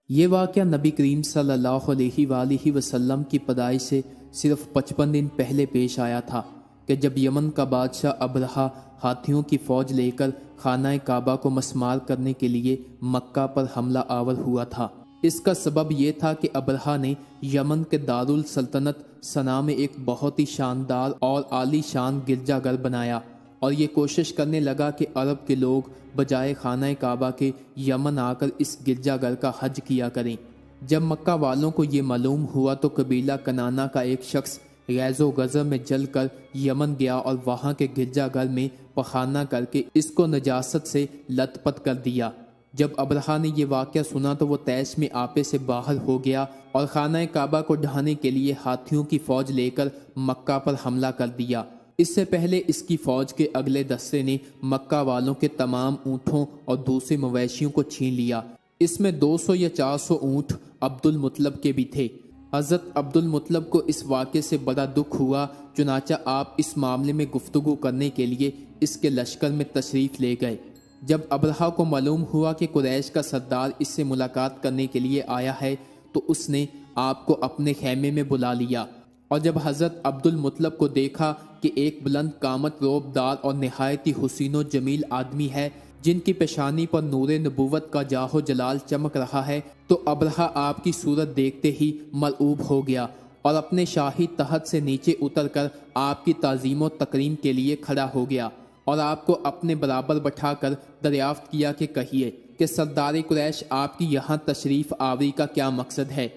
یہ واقعہ نبی کریم صلی اللہ علیہ وآلہ وسلم کی پیدائش سے صرف 55 دن پہلے پیش آیا تھا کہ جب یمن کا بادشاہ ابرہہ ہاتھیوں کی فوج لے کر خانہ کعبہ کو مسمار کرنے کے لیے مکہ پر حملہ آور ہوا تھا۔ اس کا سبب یہ تھا کہ ابرہہ نے یمن کے دارالسلطنت صنعا میں ایک بہت ہی شاندار اور عالی شان گرجا گھر بنایا اور یہ کوشش کرنے لگا کہ عرب کے لوگ بجائے خانہ کعبہ کے یمن آ کر اس گرجا گھر کا حج کیا کریں۔ جب مکہ والوں کو یہ معلوم ہوا تو قبیلہ کنانہ کا ایک شخص غیظ و غضب میں جل کر یمن گیا اور وہاں کے گرجا گھر میں پخانہ کر کے اس کو نجاست سے لت پت کر دیا۔ جب ابرہہ نے یہ واقعہ سنا تو وہ طیش میں آپے سے باہر ہو گیا اور خانہ کعبہ کو ڈھانے کے لیے ہاتھیوں کی فوج لے کر مکہ پر حملہ کر دیا۔ اس سے پہلے اس کی فوج کے اگلے دستے نے مکہ والوں کے تمام اونٹوں اور دوسرے مویشیوں کو چھین لیا۔ اس میں 200 یا 400 اونٹ عبد المطلب کے بھی تھے۔ حضرت عبد المطلب کو اس واقعے سے بڑا دکھ ہوا، چنانچہ آپ اس معاملے میں گفتگو کرنے کے لیے اس کے لشکر میں تشریف لے گئے۔ جب ابرہہ کو معلوم ہوا کہ قریش کا سردار اس سے ملاقات کرنے کے لیے آیا ہے تو اس نے آپ کو اپنے خیمے میں بلا لیا، اور جب حضرت عبد المطلب کو دیکھا کہ ایک بلند قامت روب دار اور نہایت ہی حسین و جمیل آدمی ہے جن کی پیشانی پر نور نبوت کا جاہ و جلال چمک رہا ہے، تو ابرہہ آپ کی صورت دیکھتے ہی مرعوب ہو گیا اور اپنے شاہی تخت سے نیچے اتر کر آپ کی تعظیم و تکریم کے لیے کھڑا ہو گیا اور آپ کو اپنے برابر بٹھا کر دریافت کیا کہ کہیے کہ سردار قریش آپ کی یہاں تشریف آوری کا کیا مقصد ہے؟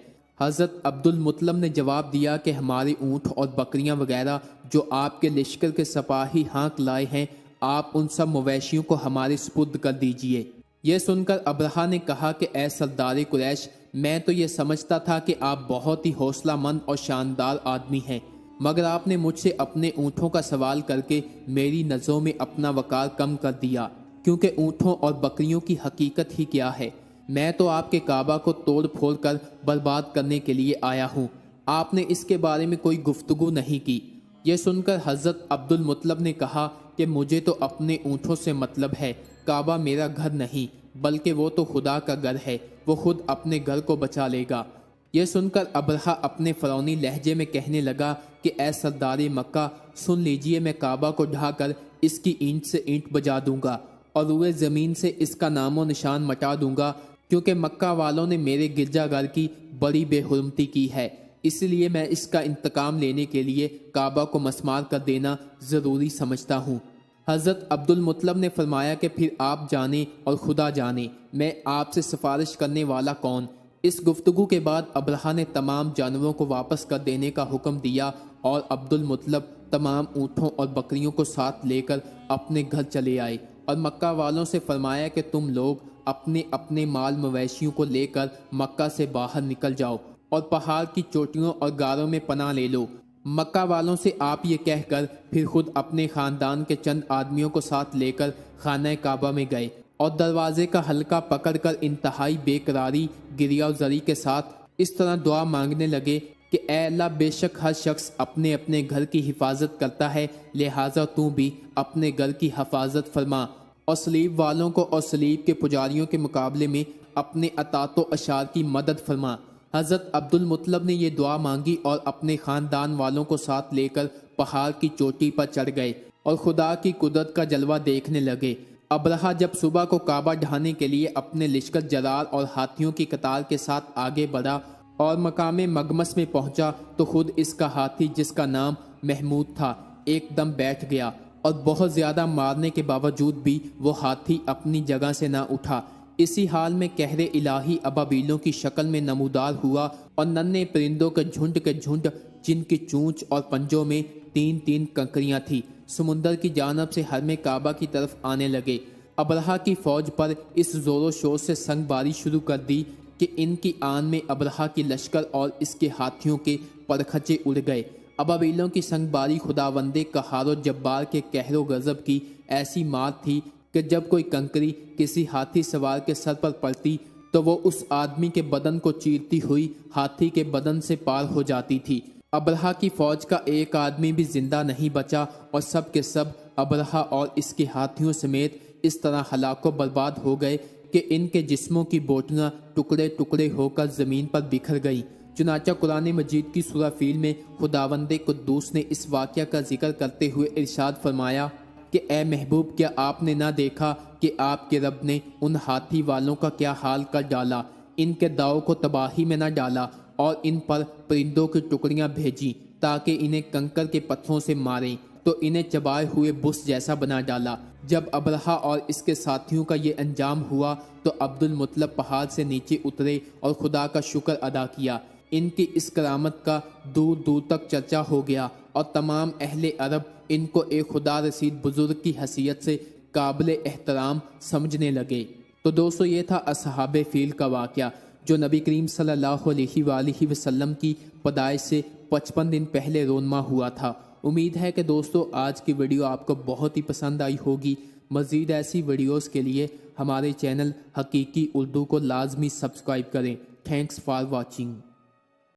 حضرت عبد المطلب نے جواب دیا کہ ہمارے اونٹ اور بکریاں وغیرہ جو آپ کے لشکر کے سپاہی ہانک لائے ہیں، آپ ان سب مویشیوں کو ہمارے سپرد کر دیجئے۔ یہ سن کر ابرہہ نے کہا کہ اے سردار قریش، میں تو یہ سمجھتا تھا کہ آپ بہت ہی حوصلہ مند اور شاندار آدمی ہیں، مگر آپ نے مجھ سے اپنے اونٹوں کا سوال کر کے میری نظروں میں اپنا وقار کم کر دیا، کیونکہ اونٹوں اور بکریوں کی حقیقت ہی کیا ہے؟ میں تو آپ کے کعبہ کو توڑ پھوڑ کر برباد کرنے کے لیے آیا ہوں، آپ نے اس کے بارے میں کوئی گفتگو نہیں کی۔ یہ سن کر حضرت عبد المطلب نے کہا کہ مجھے تو اپنے اونٹوں سے مطلب ہے، کعبہ میرا گھر نہیں بلکہ وہ تو خدا کا گھر ہے، وہ خود اپنے گھر کو بچا لے گا۔ یہ سن کر ابرہہ اپنے فرعونی لہجے میں کہنے لگا کہ اے سردار مکہ، سن لیجئے، میں کعبہ کو ڈھا کر اس کی اینٹ سے اینٹ بجا دوں گا اور روئے زمین سے اس کا نام و نشان مٹا دوں گا، کیونکہ مکہ والوں نے میرے گرجا گھر کی بڑی بے حرمتی کی ہے، اس لیے میں اس کا انتقام لینے کے لیے کعبہ کو مسمار کر دینا ضروری سمجھتا ہوں۔ حضرت عبد المطلب نے فرمایا کہ پھر آپ جانیں اور خدا جانے، میں آپ سے سفارش کرنے والا کون؟ اس گفتگو کے بعد ابرہہ نے تمام جانوروں کو واپس کر دینے کا حکم دیا اور عبد المطلب تمام اونٹوں اور بکریوں کو ساتھ لے کر اپنے گھر چلے آئے اور مکہ والوں سے فرمایا کہ تم لوگ اپنے اپنے مال مویشیوں کو لے کر مکہ سے باہر نکل جاؤ اور پہاڑ کی چوٹیوں اور غاروں میں پناہ لے لو۔ مکہ والوں سے آپ یہ کہہ کر پھر خود اپنے خاندان کے چند آدمیوں کو ساتھ لے کر خانہ کعبہ میں گئے اور دروازے کا حلقہ پکڑ کر انتہائی بے قراری، گریہ و زری کے ساتھ اس طرح دعا مانگنے لگے کہ اے اللہ، بے شک ہر شخص اپنے اپنے گھر کی حفاظت کرتا ہے، لہٰذا تو بھی اپنے گھر کی حفاظت فرما اور صلیب والوں کو اور صلیب کے پجاریوں کے مقابلے میں اپنے اطاعت و اشار کی مدد فرما۔ حضرت عبد المطلب نے یہ دعا مانگی اور اپنے خاندان والوں کو ساتھ لے کر پہاڑ کی چوٹی پر چڑھ گئے اور خدا کی قدرت کا جلوہ دیکھنے لگے۔ ابرہہ جب صبح کو کعبہ ڈھانے کے لیے اپنے لشکر جرار اور ہاتھیوں کی قطار کے ساتھ آگے بڑھا اور مقام مغمس میں پہنچا تو خود اس کا ہاتھی، جس کا نام محمود تھا، ایک دم بیٹھ گیا اور بہت زیادہ مارنے کے باوجود بھی وہ ہاتھی اپنی جگہ سے نہ اٹھا۔ اسی حال میں قہر الہی ابابیلوں کی شکل میں نمودار ہوا اور ننھے پرندوں کے جھنڈ جن کی چونچ اور پنجوں میں 3 کنکریاں تھیں، سمندر کی جانب سے حرم کعبہ کی طرف آنے لگے۔ ابرہہ کی فوج پر اس زور و شور سے سنگ باری شروع کر دی کہ ان کی آن میں ابرہہ کی لشکر اور اس کے ہاتھیوں کے پرکھچے اڑ گئے۔ ابابیلوں کی سنگ باری خداوند قہار و جبار کے قہر و غضب کی ایسی مار تھی کہ جب کوئی کنکری کسی ہاتھی سوار کے سر پر پڑتی تو وہ اس آدمی کے بدن کو چیرتی ہوئی ہاتھی کے بدن سے پار ہو جاتی تھی۔ ابرہہ کی فوج کا ایک آدمی بھی زندہ نہیں بچا اور سب کے سب ابرہہ اور اس کے ہاتھیوں سمیت اس طرح ہلاک و برباد ہو گئے کہ ان کے جسموں کی بوٹیاں ٹکڑے ٹکڑے ہو کر زمین پر بکھر گئی۔ چنانچہ قرآن مجید کی سورہ فیل میں خداوند قدوس نے اس واقعہ کا ذکر کرتے ہوئے ارشاد فرمایا کہ اے محبوب، کیا آپ نے نہ دیکھا کہ آپ کے رب نے ان ہاتھی والوں کا کیا حال کر ڈالا، ان کے داؤ کو تباہی میں نہ ڈالا اور ان پر پرندوں کی ٹکڑیاں بھیجی تاکہ انہیں کنکر کے پتھروں سے ماریں، تو انہیں چبائے ہوئے بس جیسا بنا ڈالا۔ جب ابرہہ اور اس کے ساتھیوں کا یہ انجام ہوا تو عبد المطلب پہاڑ سے نیچے اترے اور خدا کا شکر ادا کیا۔ ان کی اس کرامت کا دور دور تک چرچا ہو گیا اور تمام اہل عرب ان کو ایک خدا رسید بزرگ کی حیثیت سے قابل احترام سمجھنے لگے۔ تو دوستو، یہ تھا اصحاب فیل کا واقعہ جو نبی کریم صلی اللہ علیہ وآلہ وسلم کی پیدائش سے 55 دن پہلے رونما ہوا تھا۔ امید ہے کہ دوستو آج کی ویڈیو آپ کو بہت ہی پسند آئی ہوگی۔ مزید ایسی ویڈیوز کے لیے ہمارے چینل حقیقی اردو کو لازمی سبسکرائب کریں۔ Thanks for watching.